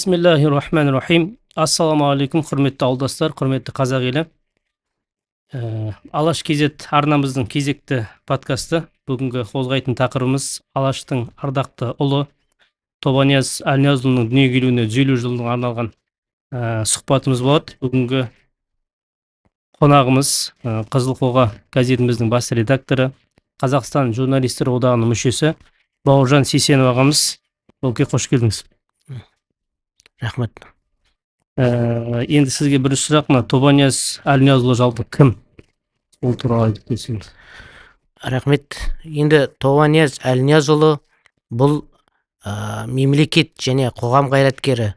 Бисмиллахир-рахманир-рахим. Ассаламу алейкум, құрметті ауылдастар, құрметті қазақ елі. Алаш кезет арнамыздың кезекті подкасты. Бүгінгі қозғайтын тақырыбымыз Алаштың ардақты ұлы Тобанияз Әлниязұлының дүниеге келуіне 150 жылдың арналған сұхбатымыз болады. Бүгінгі қонағымыз Қызылқоға газетіміздің бас редакторы, Қазақстан журналистер одағының мүшесі Бауыржан Сейсенов ағамыз. Олке, қош келдіңіз. Рахмет. Енді сізге бірінші сұрақ, Тобанияз Әлниязұлы жалпы кім? Ол туралы айтып кетсеңіз. Рахмет. Енді Тобанияз Әлниязұлы бұл мемлекет және қоғам қайраткері,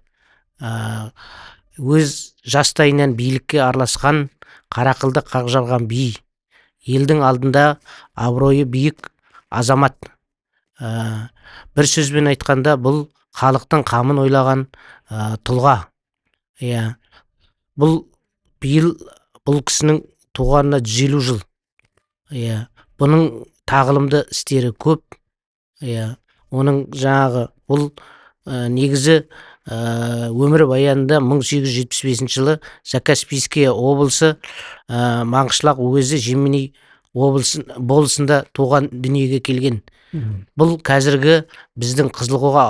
өз жастайынан билікке араласқан, қарақылды қақжалған би, елдің алдында абыройы биік азамат. Бір сөзбен айтқанда, бұл халықтың қамын ойлаған тұлға. Бұл кісінің туғанына 150 жыл. Бұның тағылымды істері көп. Оның жаңағы бұл негізі өмір баянында 1875 жылы Закаспийский облысы Маңғышлақ уезі Жемені болысында туған, дүниеге келген. Бұл қазіргі біздің Қызылқоға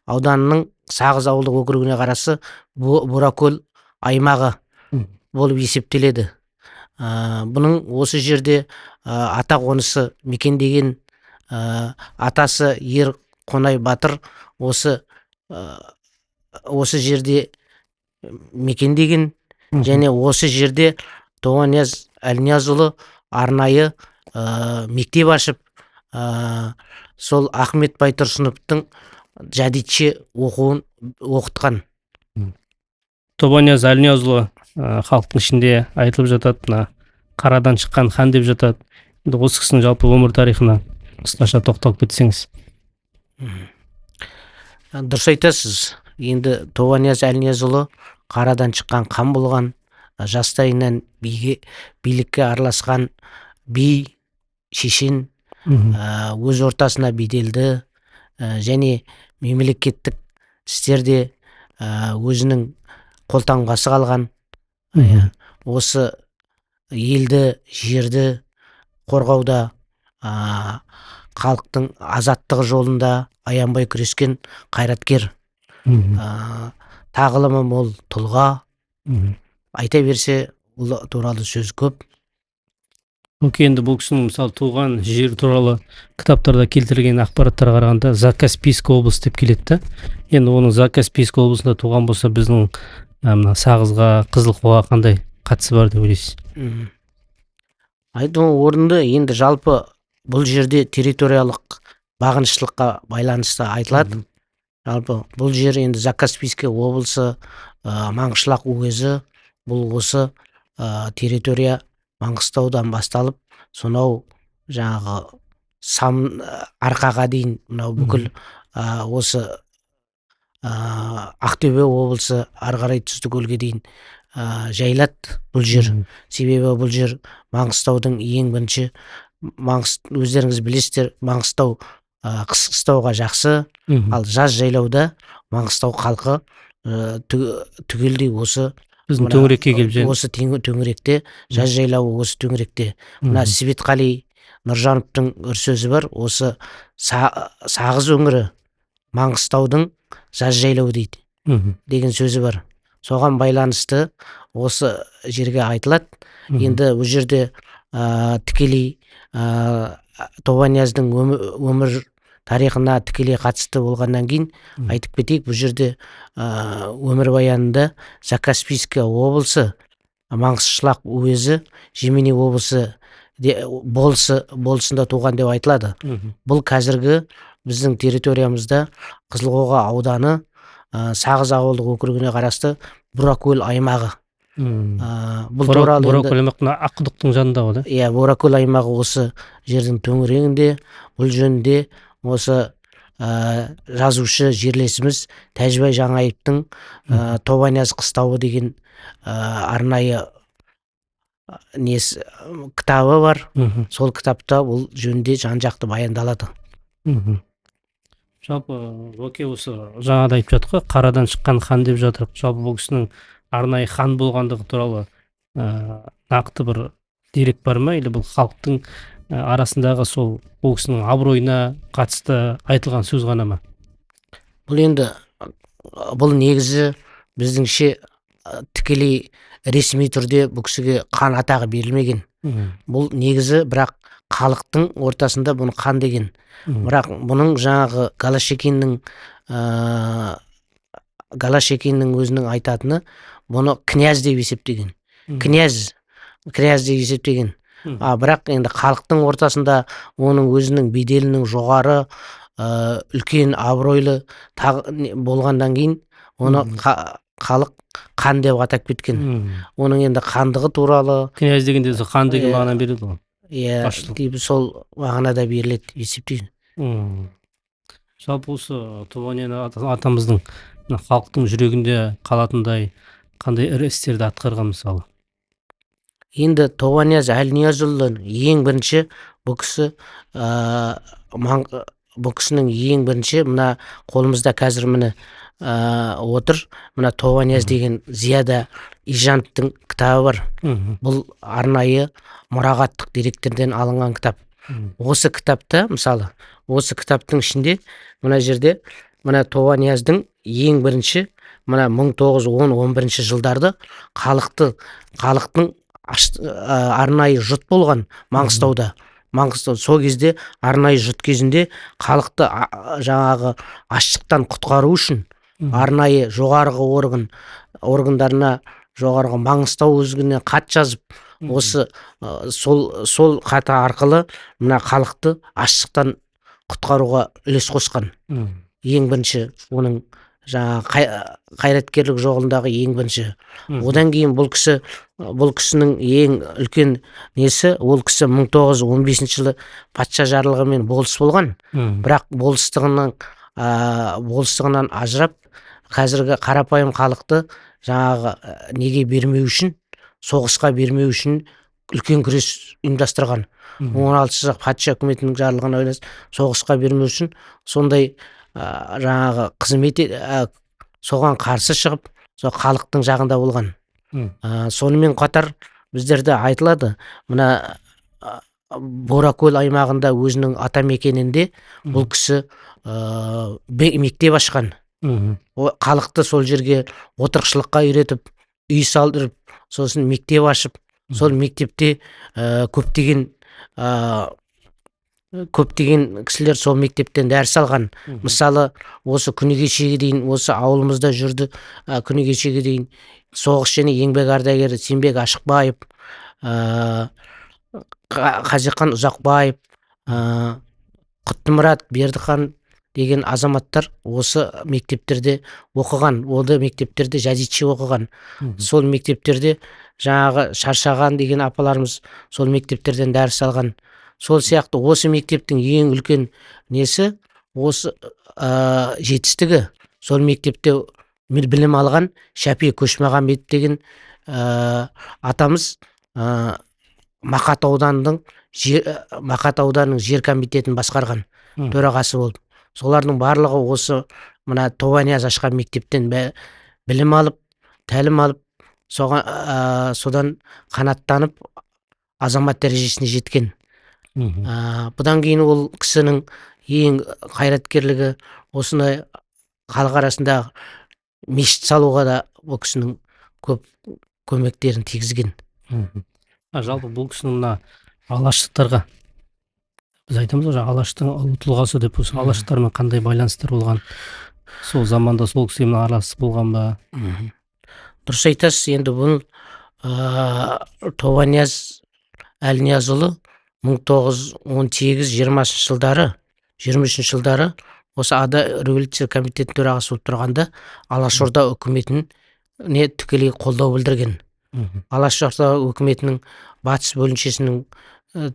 ауданының Сағыз ауылдық округіне қарасы Буракөл аймағы болып есептеледі. Бұның осы жерде ата қонысы мекендеген, атасы Ер Қонай Батыр осы жерде мекендеген, және осы жерде Тобанияз Әлниязұлы арнайы мектеп ашып, сол Ахмет Байтұрсыновтың жәдитше оқуын оқытқан. Тобанияз Әлниязұлы халықтың ішінде айтылып жатады, қарадан шыққан хан деп жатады. Енді осы кісінің жалпы өмір тарихына қысқаша тоқталып кетсеңіз. Дұрыс айтасыз. Енді Тобанияз Әлниязұлы қарадан шыққан хан болған, жастайынан билікке араласқан би, шешен, өз ортасына беделді, және мемлекеттік істерде өзінің қолтаңбасы қалған. Осы елді, жерді қорғауда, халықтың азаттығы жолында аянбай күрескен қайраткер. Тағылымы мол тұлға. Айта берсе, ол туралы сөз көп. Енді бұл кісінің мысалы туған жер туралы кітаптарда келтірген ақпараттарға қарағанда Закаспийский облыс деп келеді. Енді оның Закаспийский облысында туған болса, біздің Сағызға, Қызылқоға қандай қатысы бар деп ойлайсыз? Айту орынды. Енді жалпы бұл жерде территориялық бағыныштылыққа байланысты айтылады. Жалпы бұл жер енді Закаспийский облысы, Маңғышлақ уезі, бұл осы территория Маңғыстаудан басталып, сонау жаңағы Арқаға дейін, бүкіл осы Ақтөбе облысы ары қарай Тұздыкөлге дейін жайылады бұл жер. Себебі бұл жер Маңғыстаудың ең бірінші, өздеріңіз білесіздер, Маңғыстау қыстауға жақсы, ал жаз жайлауда Маңғыстау халқы түгелдей осы біздің төңірекке келіп жатыр. Осы төңіректе, жаз жайлауы осы төңіректе. Мына Светқали Нұржановтың бір сөзі бар, осы Сағыз өңірі Маңғыстаудың жаз жайлауы дейді, деген сөзі бар. Соған байланысты осы жерге айтылады. Енді бұл жерде тікелей Тобанияздың өмір тарихына тікелей қатысты болғаннан кейін айтып кетейік. Бұл жерде өмір баянында Закаспийский облысы, Маңғышлақ уезі, Жемені болысында туған деп айтылады. Бұл қазіргі біздің территориямызда Қызылқоға ауданы, Сағыз ауылдық округіне қарасты Буракөл аймағы. Буракөл аймағына Аққұдықтың жанында ғой, да? Буракөл аймағы осы жердің төңірегінде. Бұл жөнінде осы жазушы жерлесіміз Тәжбай Жаңаевтың Тобанияз қыстауы деген арнайы кітабы бар. Сол кітапта бұл жөнінде жан-жақты баяндалады. Жалпы оке осы жаңағыда айтып жатыр ғой, қарадан шыққан хан деп жатыр. Жалпы бұл кісінің арнайы хан болғандығы туралы нақты бір дерек бар ма, или бұл халықтың арасындағы сол бұл кісінің абыройына қатысты айтылған сөз ғана ма? Бұл енді бұл негізі біздіңше тікелей ресми түрде бұл кісіге хан атағы берілмеген. Бұл негізі, бірақ халықтың ортасында бұны хан деген. Бірақ бұның жаңағы Голошекиннің өзінің айтатыны, бұны князь деп есептеген. Князь деп есептеген. Бірақ енді халықтың ортасында оның өзінің беделінің жоғары, үлкен абыройлы болғаннан кейін оны халық хан деп атап кеткен. Оның енді хандығы туралы, Князь дегенде хан деген мағына береді ғой. Иә, сол мағынада беріледі есептеймін. Жалпы осы Тобанияз атамыздың халықтың жүрегінде қалатындай қандай ірі істерді атқарған мысалы? Енді Тобанияз Әлниязұлы ең бірінші бұл кісінің ең бірінші мына қолымызда қазір міне отыр, мына Тобанияз деген Зияда Ижановтың кітабы бар. Бұл арнайы мұрағаттық деректерден алынған кітап. Осы кітапта, мысалы, осы кітаптың ішінде мына жерде мына Тобанияздың ең бірінші мына 1910-11 жылдарды халықтың арнайы жұт болған Маңғыстауда. Сол кезде арнайы жұт кезінде халықты жаңағы аштықтан құтқару үшін арнайы жоғарғы органдарына, жоғарғы Маңғыстау өзгіне хат жазып, осы сол хаты арқылы мына халықты аштықтан құтқаруға үлес қосқан. Ең бірінші оның жаңағы қайраткерлік жолындағы ең бірінші. Одан кейін бұл кісінің ең үлкен несі, ол кісі 1915 жылы патша жарлығымен болыс болған. Бірақ болыстығынан ажырап, қазіргі қарапайым халықты жаңағы неге бермеу үшін, соғысқа бермеу үшін үлкен күрес ұйымдастырған. 16 патша үкіметінің жарлығына байланысты соғысқа бермеу үшін сондай жаңағы қызмет соған қарсы шығып, сол халықтың жағында болған. Сонымен қатар біздерде айтылады, мына Боракөл аймағында өзінің атамекенінде бұл кісі мектеп ашқан. Халықты сол жерге отырықшылыққа үйретіп, үй салдырып, сосын мектеп ашып, сол мектепте көптеген кісілер сол мектептен дәріс алған. Мысалы, осы күні кешеге дейін, осы ауылымызда жүрді, күні кешеге дейін соғыс және еңбек ардагері Сембек Ашықбаев, Қазиқан Ұзақбаев, Құттымұрат Бердіхан деген азаматтар осы мектептерде оқыған, олды мектептерде жазичи оқыған. Сол мектептерде жаңағы Шаршаған деген апаларымыз сол мектептерден дәріс алған. Сол сияқты осы мектептің ең үлкен несі, осы жетістігі, сол мектепте білім алған Шәпи Көшмағамбет деген атамыз Мақат ауданының жер комитетін басқарған төрағасы болып. Солардың барлығы осы мына Тобанияз ашқан мектептен білім алып, тәлім алып, содан қанаттанып азамат дәрежесіне жеткен. Бұдан кейін ол кісінің ең қайраткерлігі осындай халық арасында мешіт салуға да ол кісінің көп көмектерін тигізген. Жалпы бұл кісінің мына алаштықтарға, біз айтамыз ғой, алаштың ұлы тұлғасы деп, осы алаштықтармен қандай байланыстар болған, сол заманда сол кісімен араласып болған ба? Дұрыс айтасыз. Енді бұл Тобанияз Әлниязұлы 1918-20 жылдары, 23 жылдары осы Ада революция комитетінің төрағасы болып тұрғанда Алашорда үкіметіне тікелей қолдау білдірген. Алашорда үкіметінің батыс бөлімшесінің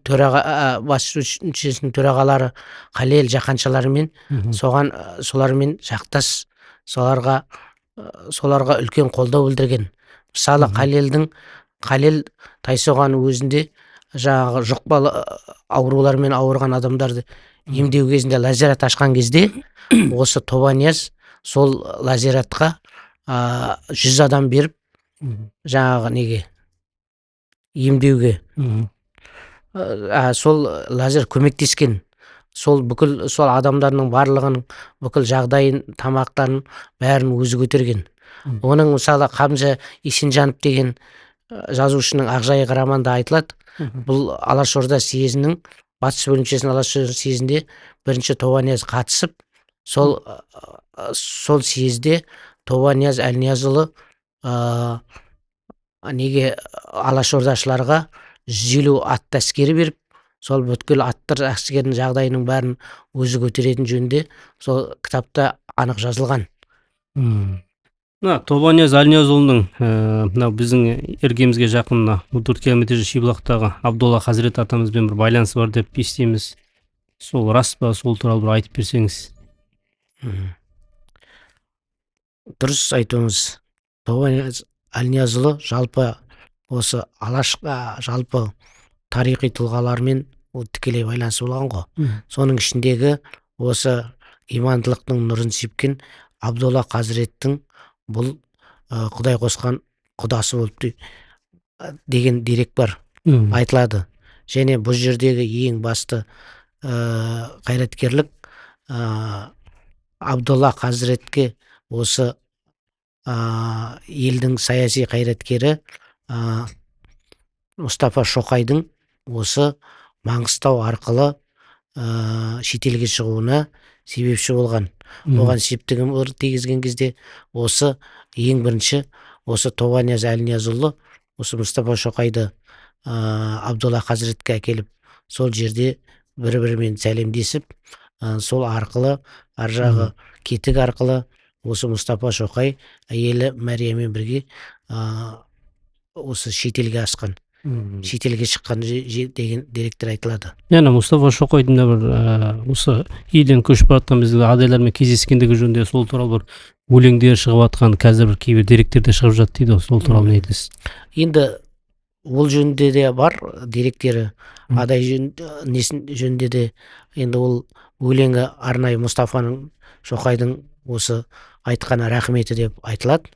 төрағалары Қалел жақаншаларымен солармен жақтас, соларға үлкен қолдау білдірген. Мысалы, Қалел Тайсоған өзінде жаңағы жұқпалы аурулармен ауырған адамдарды емдеу кезінде лазарат ашқан кезде осы Тобанияз сол лазаратқа 100 адам беріп жаңағы неге емдеуге сол лазер көмектескен. Сол бүкіл сол адамдардың барлығының бүкіл жағдайын, тамақтарын бәрін өзі көтерген. Оның мысалы Қамжа Есенжанов деген жазушының Ақжайық романында айтылады. Бұл Алашорда съезінің батыс бөлімшесінің Алашорда съезінде бірінші Тобанияз қатысып, сол съезде Тобанияз Әлниязұлы неге Алашордашыларға 150 атты әскері беріп, сол бүткіл аттар әскерінің жағдайының бәрін өзі көтеретін жөнінде сол кітапта анық жазылған. Тобанияз Әлниязұлының мынау біздің іргемізге жақын 4 километр Шибұлақтағы Абдолла Хазірет атамызбен бір байланысы бар деп естиміз. Сол рас па? Сол туралы бір айтып берсеңіз. Дұрыс айтуыңыз. Тобанияз Әлниязұлы жалпы осы Алашқа жалпы тарихи тұлғалармен тікелей байланысы болған ғой. Соның ішіндегі осы имандылықтың нұрын сепкен Абдолла Хазіреттің бұл Құдай қосқан құдасы болып деген дерек бар, айтылады. Және бұл жердегі ең басты қайраткерлік Абдолла Хазіретке осы елдің саяси қайраткері Мұстафа Шоқайдың осы Маңғыстау арқылы шетелге шығуына себепші болған. Оған септігін тигізген кезде осы ең бірінші осы Тобанияз Әлниязұлы осы Мұстафа Шоқайды Абдолла Хазіретке әкеліп, сол жерде бір-бірімен сәлемдесіп, сол арқылы ар жағы кетік арқылы осы Мұстафа Шоқай әйелі Мәрияммен бірге осы шетелге асқан, шетелге шыққан деген деректер айтылады. Яғни Мұстафа Шоқайдың да бір осы елден көшіп баратқан біздің ағайындармен кездескендігі жөнінде сол туралы бір өлеңдер шығып жатқан, қазір бір кейбір деректерде шығып жатты дейді. Сол туралы не айтасыз? Енді ол жөнінде де бар деректері, адай жөнінде де. Енді ол өлеңі арнайы Мұстафаның Шоқайдың осы айтқаны рахметі деп айтылады.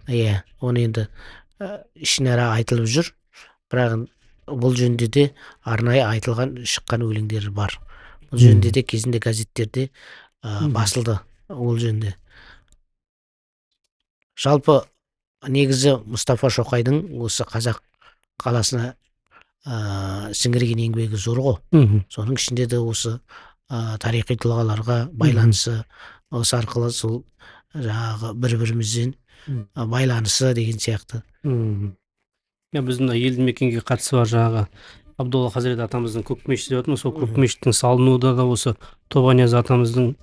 Иә, оны енді ішінара айтылып жүр, бірақ бұл жөнінде де арнайы айтылған шыққан өлеңдері бар. Бұл жөнінде де кезінде газеттерде басылды ол жөнінде. Жалпы негізі Мұстафа Шоқайдың осы қазақ қаласына сіңірген еңбегі зор ғой. Соның ішінде де осы тарихи тұлғаларға байланысы, осы арқылы сол жаңағы бір-бірімізден байланысы деген сияқты. Біздің елді мекенге қатысы бар жаңағы Абдолла Хазірет атамыздың көк мешіті деп жатырмыз. Сол көк мешіттің салынуында да осы Тобанияз атамыздың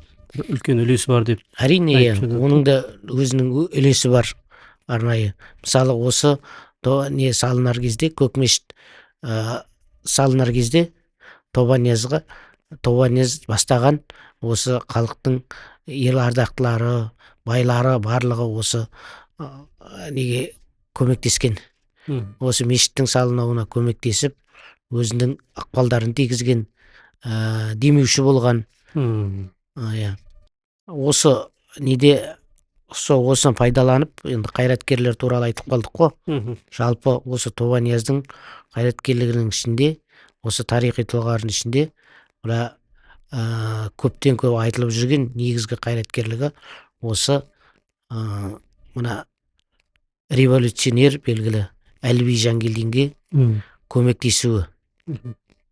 үлкен үлесі бар деп. Әрине, оның да өзінің үлесі бар арнайы. Мысалы осы не салынар кезде, көк мешіт салынар кезде Тобанияз бастаған осы халықтың ел ардақтылары, байлары барлығы осы неге көмектескен. Осы мешіттің салынуына көмектесіп, өзінің ықпалдарын тигізген, демеуші болған. Осы неде осыны пайдаланып, енді қайраткерлер туралы айтып қалдық қой. Жалпы осы Тобанияздың қайраткерлігінің ішінде, осы тарихи тұлғалардың ішінде көптен көп айтылып жүрген негізгі қайраткерлігі осы мына революционер белгілі Әліби Жангелдинге көмектесуі.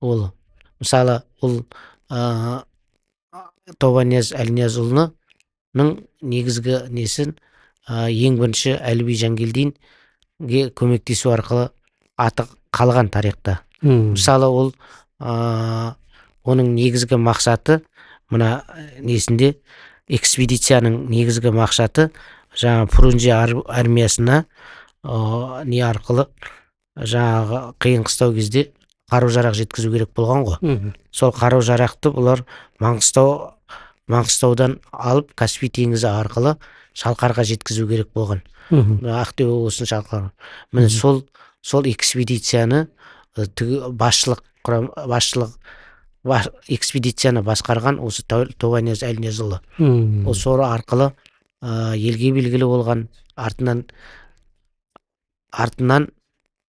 Ол мысалы ол Тобанияз Әлниязұлының негізгі несін ең бірінші Әліби Жангелдинге көмектесу арқылы аты қалған тарихта. Мысалы ол оның негізгі мақсаты мына несінде экспедицияның негізгі мақсаты жаңа Фрунзе армиясына не арқылы жаңағы қиын қыстау кезде қару-жарақ жеткізу керек болған ғой. Сол қару-жарақты бұлар Маңғыстаудан алып Каспий теңізі арқылы Шалқарға жеткізу керек болған. Ақтөбе облысының Шалқарға. Міне сол экспедицияны басшылық экспедицияны басқарған осы Тобанияз Әлниязұлы. Ол соры арқылы елге белгілі болған, артынан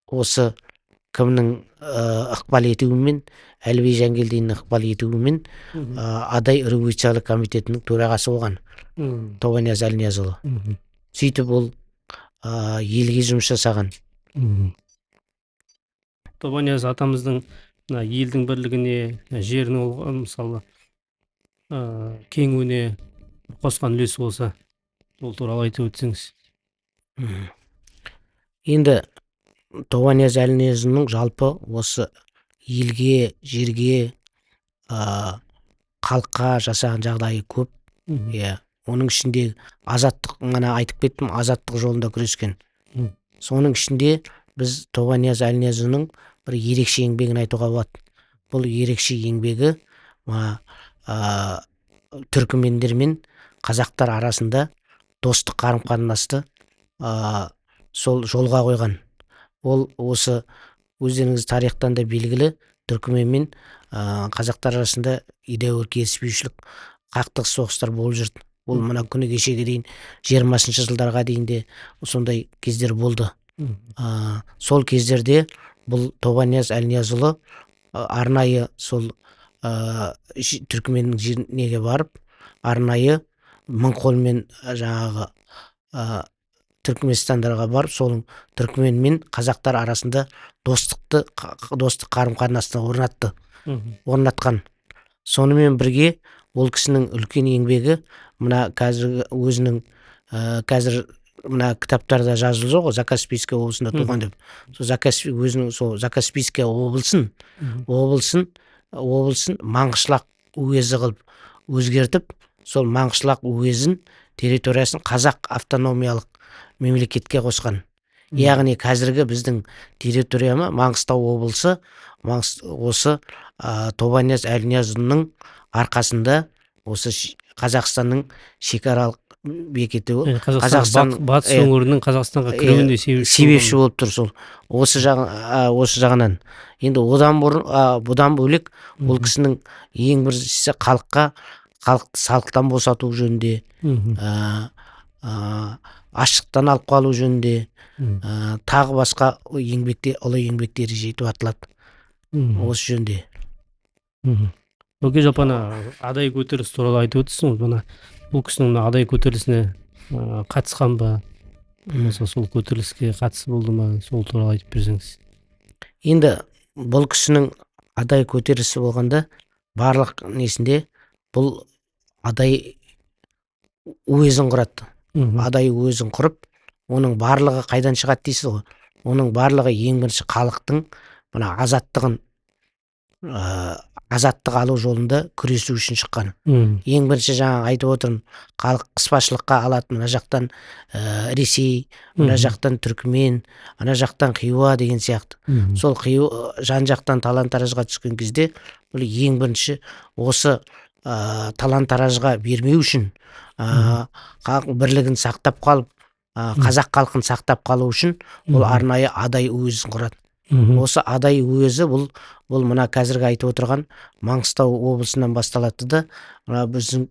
осы кімнің ықпал етуімен, Әлібек Жангелдиннің ықпал етуімен Адай революциялық комитетінің төрағасы болған Тобанияз Әлниязұлы. Сөйтіп ол елге жұмыс жасаған. Тобанияз атамыздың елдің бірлігіне, жерінің мысалы кеңуіне қосқан үлесі болса, ол туралы айтып өтсеңіз. Енді Тобанияз Әлниязұлының жалпы осы елге, жерге, халыққа жасаған жағдайы көп. Оның ішінде азаттық, ғана айтып кеттім, азаттық жолында күрескен. Соның ішінде біз Тобанияз Әлниязұлының бір ерекше еңбегін айтуға болады. Бұл ерекше еңбегі түркімендер мен қазақтар арасында достық қарым-қатынасты сол жолға қойған. Ол осы өздеріңіз тарихтан да белгілі, түркімен мен қазақтар арасында едәуір келіспеушілік, қақтығыс соғыстар болып жүрді. Ол мына күні кешеге дейін 20-шы жылдарға дейін де сондай кездер болды. Сол кездерде бұл Тобанияз Әлниязұлы арнайы сол түркіменнің жеріне барып, арнайы мың қолмен жаңағы Түркменстандарға барып, сол түркімен мен қазақтар арасында достық қарым-қатынасты орнатқан. Сонымен бірге ол кісінің үлкен еңбегі мына қазір өзінің мына кітаптарда жазылып жоқ, Закаспийский облысында туған деп. Сол Закаспийский облысын Маңғышлақ уезі қылып өзгертіп, сол Маңғышлақ уезін территориясын қазақ автономиялық мемлекетке қосқан. Яғни қазіргі біздің территорияма Маңғыстау облысы осы Тобанияз Әлниязұлының арқасында осы Қазақстанның шекаралық бекеті болып, Қазақстан батыс өңірінің Қазақстанға кіруіне себепші болып тұр. Сол осы жағынан. Енді бұдан бөлек ол кісінің ең біріншісі халықты салықтан босату жөнінде, аштықтан алып қалу жөнінде, тағы басқа ұлы еңбектері жетіп артылады. Осы жөнде. Өке жапан адай көтеріліс туралы айтып өтсің, бұл кісінің адай көтерілісіне қатысқан ба, сол көтеріліске қатысы болды ма, сол туралы айтып берсеңіз. Енді бұл кісінің адай көтерілісі болғанда барлық несінде бұл адай уезін құрады. Адай уезін құрып, оның барлығы қайдан шығады дейсіз ғой? Оның барлығы ең бірінші халықтың мына азаттық алу жолында күресу үшін шыққан. Ең бірінші жаңа айтып отырмын, халық қыспашылыққа алады, мына жақтан Ресей, мына жақтан Түркімен, ана жақтан Хиуа деген сияқты. Сол жан жақтан талан-таражға түскен кезде, бұл ең бірінші осы талан-таражға бермеу үшін, бірлігін сақтап қалып, қазақ халқын сақтап қалу үшін ол арнайы адай уезін құрады. Осы адай уезі бұл мына қазіргі айтып отырған Маңғыстау облысынан басталады да, біздің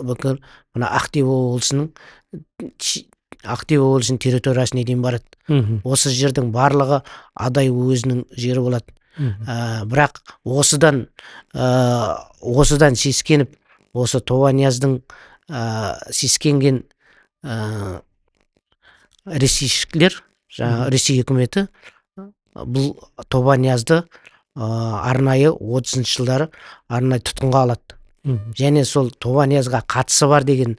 бүкіл мына Ақтөбе облысының территориясына дейін барады. Осы жердің барлығы адай уезінің жері болады. Бірақ осыдан сескеніп, осы Тобанияздың сескенген ресейшілер, Ресей үкіметі бұл Тобаниязды арнайы 30-шы жылдары арнайы тұтқынға алады. Және сол Тобаниязға қатысы бар деген,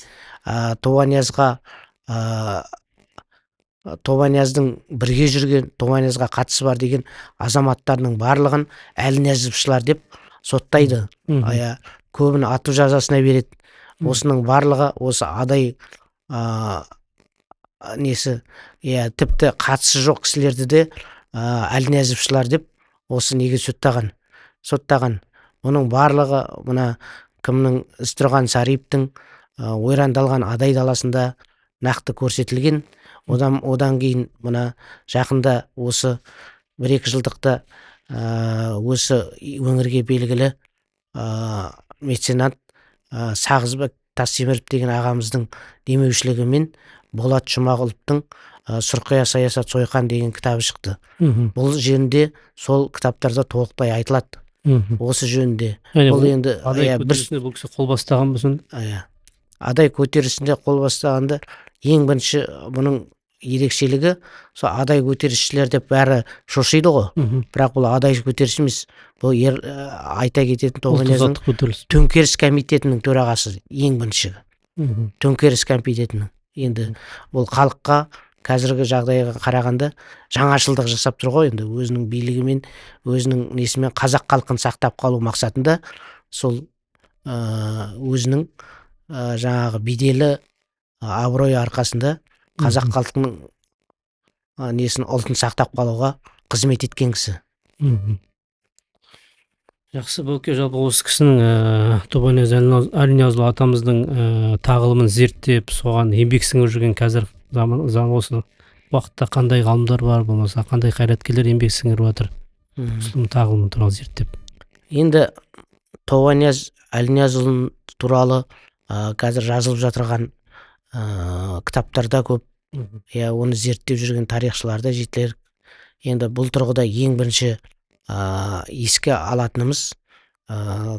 Тобанияздың бірге жүрген, Тобаниязға қатысы бар деген азаматтарының барлығын әлнязыбшылар деп соттайды. Көбін ату жазасына береді. Осының барлығы осы адай тіпті қатысы жоқ кісілерді де әлнязыбшылар деп осы неге соттаған. Оның барлығы мына кімнің Ізтұрған Сариповтың ойрандалған адай даласында нақты көрсетілген. Одан кейін мына жақында осы 1-2 жылдықта осы өңірге белгілі меценат Сағызбек Тастеміров деген ағамыздың демеушілігімен Болат Жұмағұловтың Сұрқия саясат сойқан деген кітабы шықты. Бұл жерінде сол кітаптарда толықтай айтылады осы жөнінде. Бұл енді адай көтерілісінде бұл кісі қол бастаған ба сонда? Адай көтерілісінде қол бастағанда ең бірінші бұның ерекшелігі сол адай көтерілісшілер деп бәрі шошиды ғой. Бірақ бұл адай көтеріліс емес. Бұл айта кететін Тобанияздың төңкеріс комитетінің төрағасы ең бірінші. Төңкеріс комитетінің. Енді бұл халыққа қазіргі жағдайға қарағанда жаңашылдық жасап тұр ғой, енді өзінің билігімен, өзінің несімен қазақ халқын сақтап қалу мақсатында сол өзінің жаңағы беделі абыройы арқасында қазақ халқының несін ұлтын сақтап қалуға қызмет еткен кісі. Жақсы, Бөке, жалпы осы кісінің Тобанияз Әлниязұлы атамыздың тағылымын зерттеп, соған еңбек сіңіріп жүрген қазір заман осы уақытта қандай ғалымдар бар, болмаса қандай қайраткерлер еңбек сіңіріп жатыр осының тағылымы туралы зерттеп? Енді Тобанияз Әлниязұлы туралы қазір жазылып жатырған кітаптарда көп, оны зерттеп жүрген тарихшылар да жетерлік. Енді бұл тұрғыда ең бірінші еске алатынымыз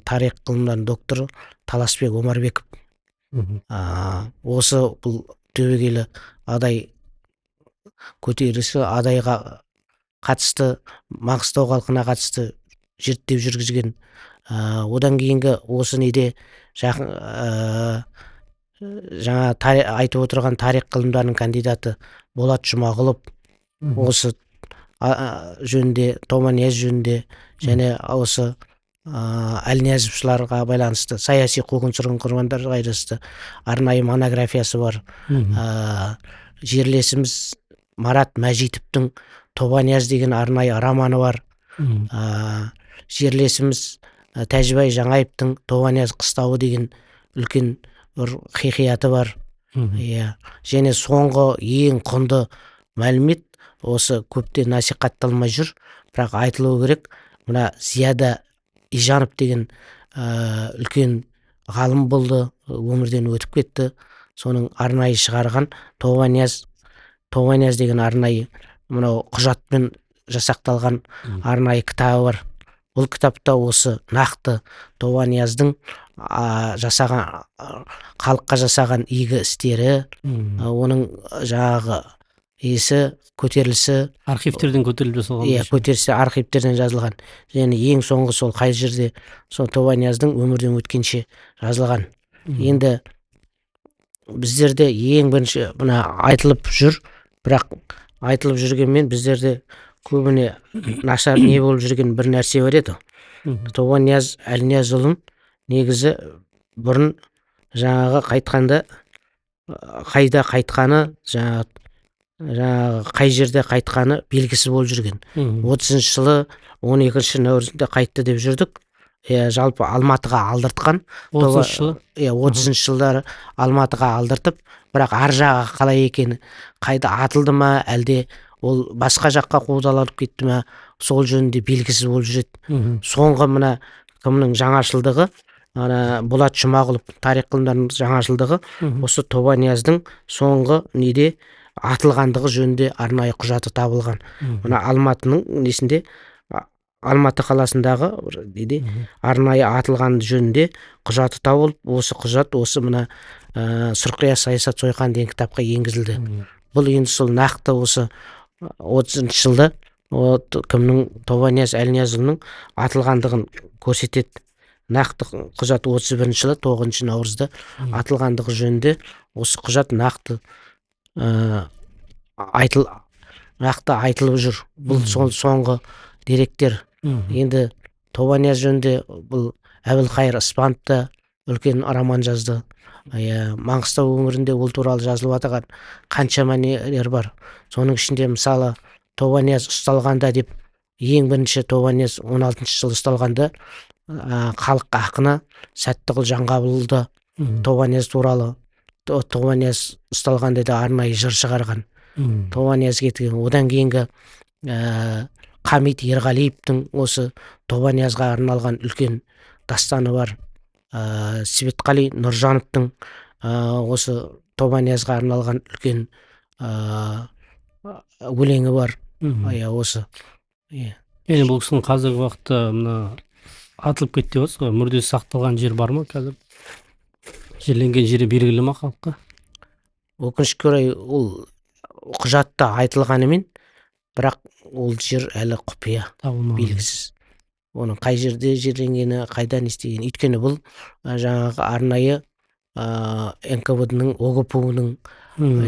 тарих ғылымдарының докторы Таласбек Омарбеков. Осы бұл түбегейлі адай көтерілісі, адайға қатысты, Маңғыстау халқына қатысты зерттеу жүргізген. Одан кейінгі осы неде жаңа айтып отырған тарих ғылымдарының кандидаты Болат Жұмағұлов осы жөнінде, Тобанияз жөнінде және осы Әлниязовшыларға байланысты саяси қуғын-сүргін құрбандарға байланысты арнайы монографиясы бар. Жерлесіміз Марат Мәжитовтың Тобанияз деген арнайы романы бар. Жерлесіміз Тәжібай Жаңаевтың Тобанияз қыстауы деген үлкен бір хикаяты бар. Және соңғы ең құнды мәлімет осы көптен насихатталмай жүр, бірақ айтылуы керек. Мына Зияда Ижанов деген үлкен ғалым болды, өмірден өтіп кетті. Соның арнайы шығарған Тобанияз деген арнайы мынау құжатпен жасақталған арнайы кітабы бар. Бұл кітапта осы нақты Тобанияздың жасаған халыққа жасаған игі істері, оның жаңағы көтерілісі архивтерден көтеріліп жасалған. Көтерілісі архивтерден жазылған. Және ең соңғы сол қай жерде сол Тобанияздың өмірден өткенше жазылған. Енді біздерде ең бірінші мына айтылып жүр, бірақ айтылып жүргенмен біздерде көбіне нашар не болып жүрген бір нәрсе бар еді. Тобанияз Әлниязұлын негізі бұрын жаңағы қайтқанда қайда қайтқаны, жаңағы қай жерде қайтқаны белгісіз болып жүрген. 30-шы жылы 12-ші наурызында қайтты деп жүрдік. Жалпы Алматыға алдыртқан. 30-шы жылдары Алматыға алдыртып, бірақ ар жағы қалай екені, қайда атылды ма, әлде ол басқа жаққа қудаланып кетті ма, сол жөнінде белгісіз болып жүреді. Соңғы мына кімнің жаңашылдығы, Болат Жұмағұлов тарих ғылымдарының жаңашылдығы осы Тобанияздың соңғы неде атылғандығы жөнінде арнайы құжаты табылған. Мына Алматының несінде, Алматы қаласындағы арнайы атылған жөнінде құжаты табылып, осы құжат осы мына Сұрқия саясат сойқан деген кітапқа енгізілді. Бұл енді сол нақты осы 30-шы жылда кімнің Тобанияз Әлниязұлының атылғандығын көрсетеді. Нақты құжат 31-ші жылы 9-шы наурызда атылғандығы жөнінде осы құжат нақты айтылып жүр. Бұл соңғы деректер. Енді Тобанияз жөнінде бұл Әбілқайыр Испанов та үлкен роман жазды. Маңғыстау өңірінде ол туралы жазылып жатқан қаншама нелер бар. Соның ішінде мысалы Тобанияз ұсталғанда деп, ең бірінші Тобанияз 16-шы жылы ұсталғанда халық ақыны Сәттіғұл Жанғабылды Тобанияз туралы, Тобанияз ұсталғанда да арнайы жыр шығарған. Тобанияз кеткен. Одан кейінгі Хамит Ерғалиевтің осы Тобаниязға арналған үлкен дастаны бар. Светқали Нұржановтың осы Тобаниязға арналған үлкен өлеңі бар. Осы. Енді бұл кісінің қазіргі уақытта мына атылып кетті деп отырсыз ғой, мүрдесі сақталған жер бар ма қазір? Жерленген жері белгілі ма халыққа? Өкінішке орай ол құжатта айтылғанымен, бірақ ол жер әлі құпия, белгісіз. Оның қай жерде жерленгені, қайдан естігені. Өйткені бұл жаңағы арнайы НКВД-ның ОГПУ-ның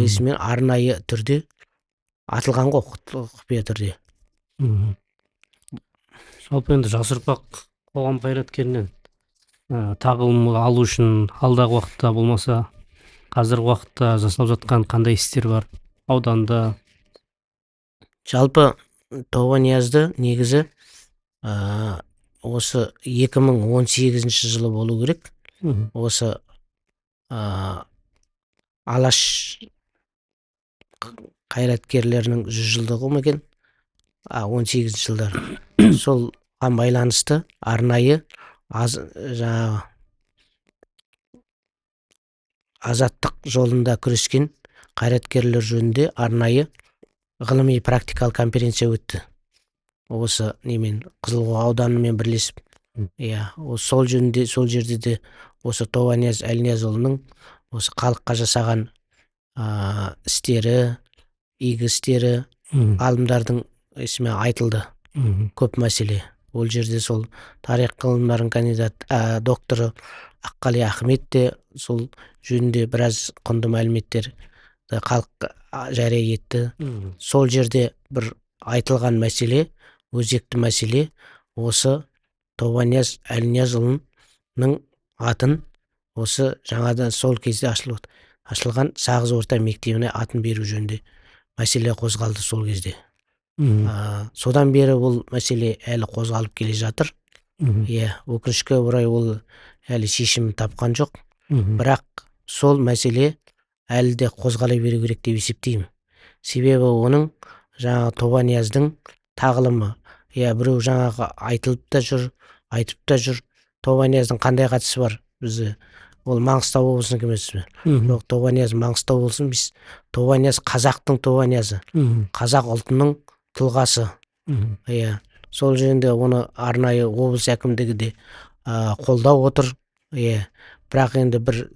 есімен арнайы түрде атылған ғой, құпия түрде. Жалпы енді жас ұрпақ қоғам қайраткерінен тағылым алу үшін алдағы уақытта болмаса қазіргі уақытта жасалып жатқан қандай істер бар ауданда? Жалпы Тобаниязды негізі осы 2018 жылы болу керек. Осы Алаш қайраткерлерінің 100 жылдығы ма екен? 18 жылдар. Солған байланысты арнайы азаттық жолында күрескен қайраткерлер жөнінде арнайы ғылыми практикалық конференция өтті. Осы немен Қызылқоға ауданымен бірлесіп. Сол жерде де осы Тобанияз Әлниязұлының осы халыққа жасаған істері, игі істері, ғалымдардың есіме айтылды. Көп мәселе. Ол жерде сол тарих ғылымдарының кандидат докторы Аққали Ахмет те сол жөнінде біраз құнды мәліметтер халыққа жария етті. Сол жерде бір айтылған мәселе, өзекті мәселе осы Тобанияз Әлниязұлының атын осы жаңадан сол кезде ашылған Сағыз орта мектебіне атын беру жөнінде мәселе қозғалды сол кезде. Содан бері ол мәселе әлі қозғалып келе жатыр. Өкінішке орай ол әлі шешімін тапқан жоқ. Бірақ сол мәселе әлі де қозғала беру керек деп есептеймін. Себебі оның жаңағы Тобанияздың тағылымы, біреу жаңағы айтылып та жүр, айтып та жүр. Тобанияздың қандай қатысы бар бізде? Ол Маңғыстау облысының емес пе? Жоқ, Тобанияз Маңғыстау болсын, біз Тобанияз қазақтың Тобаниязы, қазақ ұлтының тұлғасы. Сол жөнінде оны арнайы облыс әкімдігі де қолдап отыр. Бірақ енді бір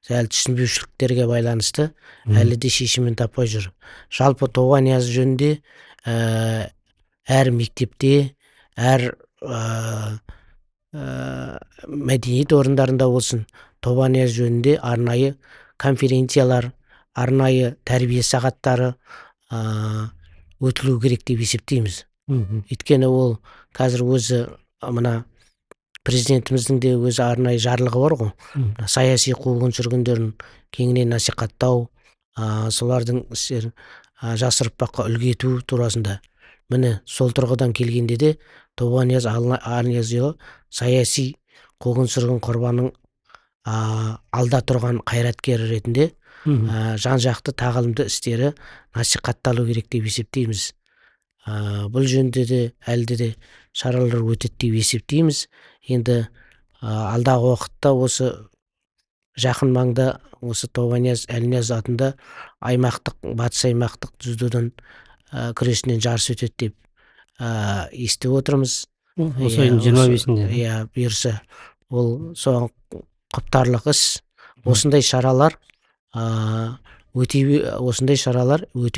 сәл түсінбеушіліктерге байланысты әлі де шешімін таппай жүр. Жалпы Тобанияз жөнінде әр мектепте, әр мәдениет орындарында болсын, Тобанияз жөнінде арнайы конференциялар, арнайы тәрбие сағаттары өтілу керек деп есептейміз. Өйткені ол қазір өзі мына президентіміздің де өзі арнайы жарлығы бар ғой. Саяси қуғын сүргіндерін кеңінен насихаттау, солардың істерін жас ұрпаққа үлгі ету турасында. Міне сол тұрғыдан келгенде де Тобанияз Әлниязұлы саяси қуғын сүргін құрбанының алда тұрған қайраткер ретінде жан-жақты тағылымды істері насихатталу керек деп есептейміз. Бұл жөнінде де әлде де шаралар өтеді деп есептейміз. Енді алдағы уақытта осы жақын маңда осы Тобанияз Әлнияз атында батыс аймақтық дзюдодан күресінен жарыс өтеді деп естіп отырмыз. Осы айдың 25-інде. Бұйырса, ол соған құптарлық іс. Осындай шаралар өте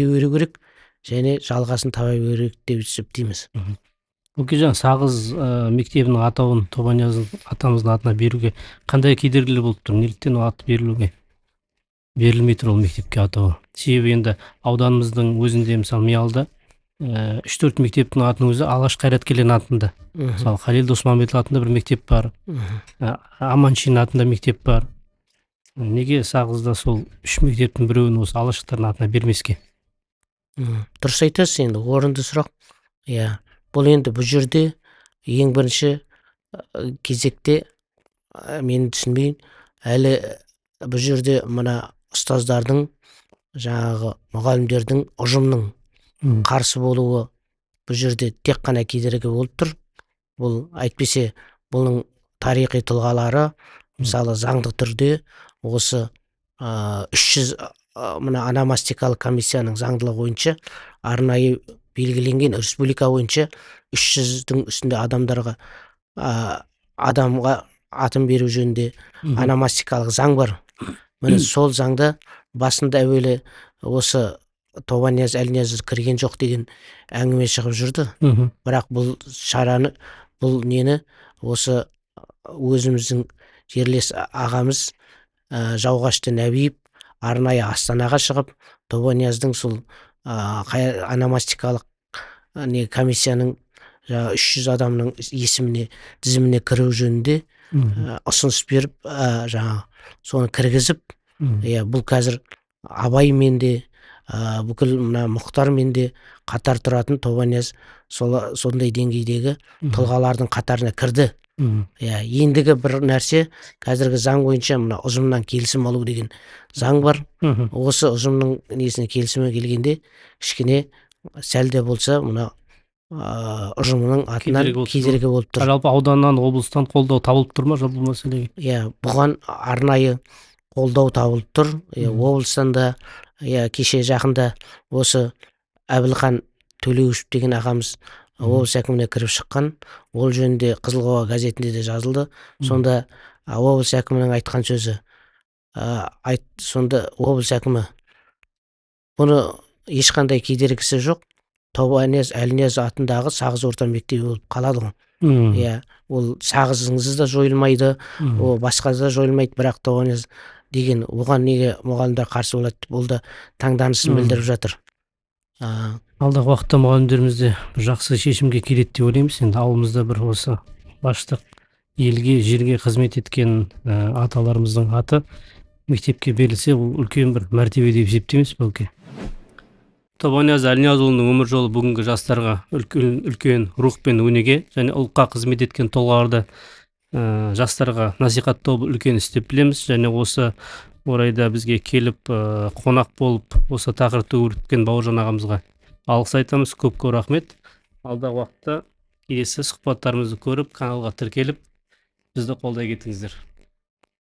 беру керек және жалғасын таба беру керек деп есептейміз. Өкежан, Сағыз мектебінің атауын Тобанияз атамыздың атына беруге қандай кедергілер болып тұр? Неліктен ол аты берілмей тұр ол мектепке атауы? Себебі енді ауданымыздың өзінде, мысалы, Миялда 3-4 мектептің атының өзі Алаш қайраткерлерінің атында. Мысалы, Халил Досмамбетов атында бір мектеп бар, Аманшин атында мектеп бар. Неге Сағызда сол 3 мектептің біреуін осы алаштықтардың атына бермеске? Дұрыс айтасыз, енді орынды сұрақ. Бұл енді бұл жерде ең бірінші кезекте мен түсінбейін, әлі бұл жерде мына ұстаздардың, жаңағы мұғалімдердің, ұжымның қарсы болуы бұл жерде тек қана кедергі болып тұр. Бұл әйтпесе бұның тарихи тұлғалары мысалы заңды түрде осы 300 мына ономастикалық комиссияның заңдылығы бойынша арнайы белгіленген республика бойынша 300-дің үстінде адамдарға адамға атын беру жөнінде ономастикалық заң бар. Міне сол заңда басында әуелі осы Тобанияз Әлнияз кірген жоқ деген әңгіме шығып жүрді. Бірақ бұл шараны, бұл нені осы өзіміздің жерлес ағамыз Жауғашты Нәбиев арнайы Астанаға шығып, Тобанияздың сол ономастикалық комиссияның 300 адамның есіміне тізіміне кіру жөнінде ұсыныс беріп, соны кіргізіп, бұл қазір Абаймен де бүкіл мына Мұхтармен де қатар тұратын Тобанияз сондай деңгейдегі тұлғалардың қатарына кірді. Ендігі бір нәрсе, қазіргі заң бойынша мына ұжымнан келісім алу деген заң бар. Осы ұжымның несіне келісімі келгенде кішкене сәл де болса мына ұжымның атынан кедергі болып тұр. Жалпы ауданнан, облыстан қолдау табылып тұр ма жалпы бұл мәселеге? Бұған арнайы қолдау табылып тұр. Облыстан да кеше жақында осы Әбілхан Төлеуішев деген ағамыз облыс әкіміне кіріп шыққан. Ол жөнінде Қызылқоға газетінде де жазылды. Сонда облыс әкімінің айтқан сөзі, сонда облыс әкімі бұны ешқандай кедергісі жоқ, Тобанияз Әлнияз атындағы Сағыз орта мектебі болып қалады ғой. Ол Сағызыңыз да жойылмайды, басқа да жойылмайды, бірақ Тобанияз деген оған неге мұғалімдер қарсы болады деп ол да таңданысын білдіріп жатыр. Алдағы уақытта мұғалімдеріміз де жақсы шешімге келеді деп ойлаймыз. Енді ауылымызда бір осы баштық елге, жерге қызмет еткен аталарымыздың аты мектепке берілсе, ол үлкен бір мәртебе деп есептейміз бәлки. Тобанияз Әлниязұлының өмір жолы бүгінгі жастарға үлкен рух пен өнеге және ұлтқа қызмет еткен тұлғаларды жастарға насихаттау үлкен іс деп білеміз. Және осы орайда бізге келіп қонақ болып осы тақырыпты өрбіткен Бауыржан ағамызға алғыс айтамыз. Көп рахмет. Алдағы уақытта келесі сұхбаттарымызды көріп, каналға тіркеліп, бізді қолдай кетіңіздер.